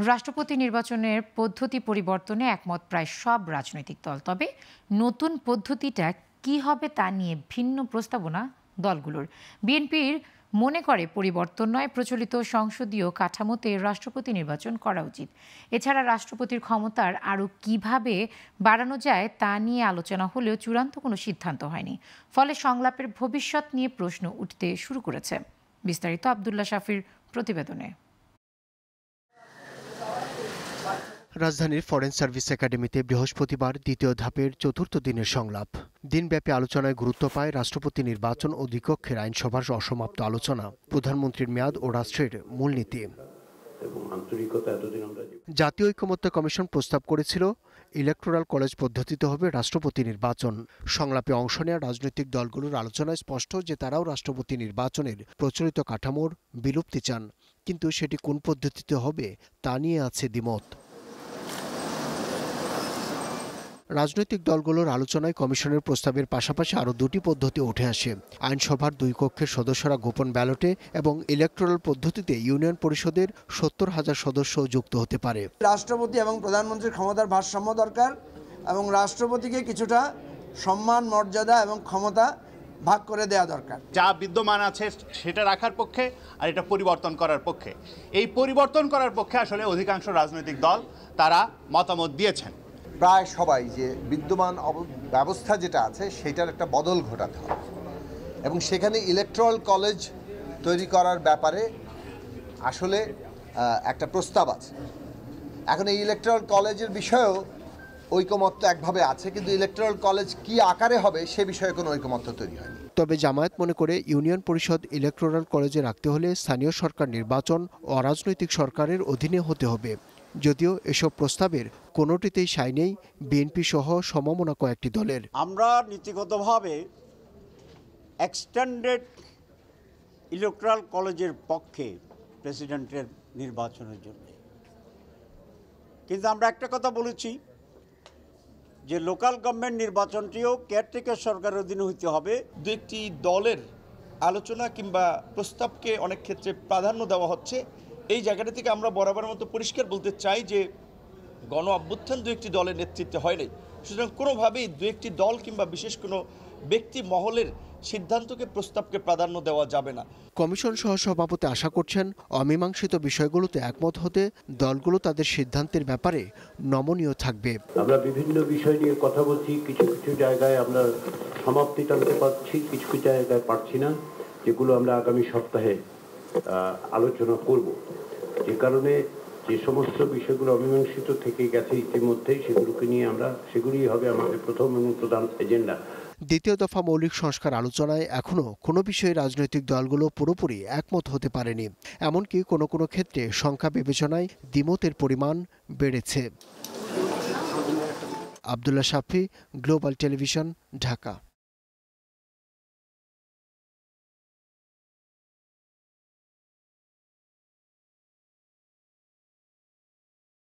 রাষ্ট্রপতি নির্বাচনের পদ্ধতি পরিবর্তনে একমত প্রায় সব রাজনৈতিক দল। তবে নতুন পদ্ধতিটা কি হবে তা নিয়ে ভিন্ন প্রস্তাবনা দলগুলোর। বিএনপির মনে করে পরিবর্তন নয়, প্রচলিত সংসদীয় কাঠামোতে রাষ্ট্রপতি নির্বাচন করা উচিত। এছাড়া রাষ্ট্রপতির ক্ষমতার আরও কিভাবে বাড়ানো যায় তা নিয়ে আলোচনা হলেও চূড়ান্ত কোনো সিদ্ধান্ত হয়নি। ফলে সংলাপের ভবিষ্যৎ নিয়ে প্রশ্ন উঠতে শুরু করেছে। বিস্তারিত আব্দুল্লাহ শাফির প্রতিবেদনে। রাজধানীর ফরেন সার্ভিস একাডেমিতে বৃহস্পতিবার দ্বিতীয় ধাপের চতুর্থ দিনের সংলাপ। দিনব্যাপী আলোচনায় গুরুত্ব পায় রাষ্ট্রপতি নির্বাচন ও দ্বিকক্ষের আইনসভার অসমাপ্ত আলোচনা, প্রধানমন্ত্রীর মেয়াদ ও রাষ্ট্রের মূলনীতি। জাতীয় ঐকমত্য কমিশন প্রস্তাব করেছিল ইলেকটোরাল কলেজ পদ্ধতিতে হবে রাষ্ট্রপতি নির্বাচন। সংলাপে অংশ নেওয়া রাজনৈতিক দলগুলোর আলোচনায় স্পষ্ট যে তারাও রাষ্ট্রপতি নির্বাচনের প্রচলিত কাঠামোর বিলুপ্তি চান, কিন্তু সেটি কোন পদ্ধতিতে হবে তা নিয়ে আছে দ্বিমত। রাজনৈতিক দলগুলোর আলোচনায় কমিশনের প্রস্তাবের পাশাপাশি আরও দুটি পদ্ধতি উঠে আসে। আইনসভার দুই কক্ষের সদস্যরা গোপন ব্যালটে এবং ইলেকটোরাল পদ্ধতিতে ইউনিয়ন পরিষদের 70,000 সদস্য যুক্ত হতে পারে। রাষ্ট্রপতি এবং প্রধানমন্ত্রীর ক্ষমতার ভারসাম্য দরকার এবং রাষ্ট্রপতিকে কিছুটা সম্মান, মর্যাদা এবং ক্ষমতা ভাগ করে দেওয়া দরকার। যা বিদ্যমান আছে সেটা রাখার পক্ষে আর এটা পরিবর্তন করার পক্ষে। এই পরিবর্তন করার পক্ষে আসলে অধিকাংশ রাজনৈতিক দল তারা মতামত দিয়েছেন। প্রায় সবাই যে বিদ্যমান ব্যবস্থা যেটা আছে সেটার একটা বদল ঘটাতে হবে এবং সেখানে ইলেকট্রাল কলেজ তৈরি করার ব্যাপারে আসলে একটা প্রস্তাব আছে। এখন এই ইলেকট্রাল কলেজের বিষয়েও ঐকমত্য একভাবে আছে, কিন্তু ইলেকট্রাল কলেজ কি আকারে হবে সে বিষয়ে কোনো ঐকমত্য তৈরি হয়নি। তবে জামায়াত মনে করে ইউনিয়ন পরিষদ ইলেকটোরাল কলেজে রাখতে হলে স্থানীয় সরকার নির্বাচন ও অরাজনৈতিক সরকারের অধীনে হতে হবে। যদিও এসব প্রস্তাবের কোনোটিতেই সায় নেই বিএনপি সহ সমমনা কয়েকটি দলের। আমরা নীতিগতভাবে এক্সটেন্ডেড ইলেকট্রাল কলেজের পক্ষে প্রেসিডেন্টের নির্বাচনের জন্য, কিন্তু আমরা একটা কথা বলেছি যে লোকাল গভর্নমেন্ট নির্বাচনটিও কেয়ারটেকার সরকারের অধীনে হইতে হবে। দু একটি দলের আলোচনা কিংবা প্রস্তাবকে অনেক ক্ষেত্রে প্রাধান্য দেওয়া হচ্ছে। এই জায়গাটা থেকে আমরা বরাবরের মতো পরিষ্কার বলতে চাই যে গণ অভ্যুত্থান দু একটি দলের নেতৃত্বে হয় নাই, সুতরাং কোনোভাবেই দু একটি দল কিংবা বিশেষ কোনো ব্যক্তি মহলের সিদ্ধান্তকে, প্রস্তাবকে প্রাধান্য দেওয়া যাবে না। কমিশন সহ সভাপতি আশা করছেন অমীমাংসিত বিষয়গুলোতে একমত হতে দলগুলো তাদের সিদ্ধান্তের ব্যাপারে নমনীয় থাকবে। আমরা বিভিন্ন বিষয় নিয়ে কথা বলছি, কিছু কিছু জায়গায় আমরা সমাপ্তি টানতে পারছি, কিছু কিছু জায়গায় পারছি না, যেগুলো আমরা আগামী সপ্তাহে আলোচনা করব। যে কারণে যে সমস্ত বিষয়গুলো অমীমাংসিত থেকে গেছে ইতিমধ্যেই সেগুলোকে নিয়ে সেগুলোই হবে আমাদের প্রথম এবং প্রধান এজেন্ডা। দ্বিতীয় দফা মৌলিক সংস্কার আলোচনায় এখনও কোনো বিষয়ে রাজনৈতিক দলগুলো পুরোপুরি একমত হতে পারেনি। এমনকি কোনো কোনো ক্ষেত্রে সংখ্যা বিবেচনায় দ্বিমতের পরিমাণ বেড়েছে। আব্দুল্লাহ শাফি, গ্লোবাল টেলিভিশন, ঢাকা।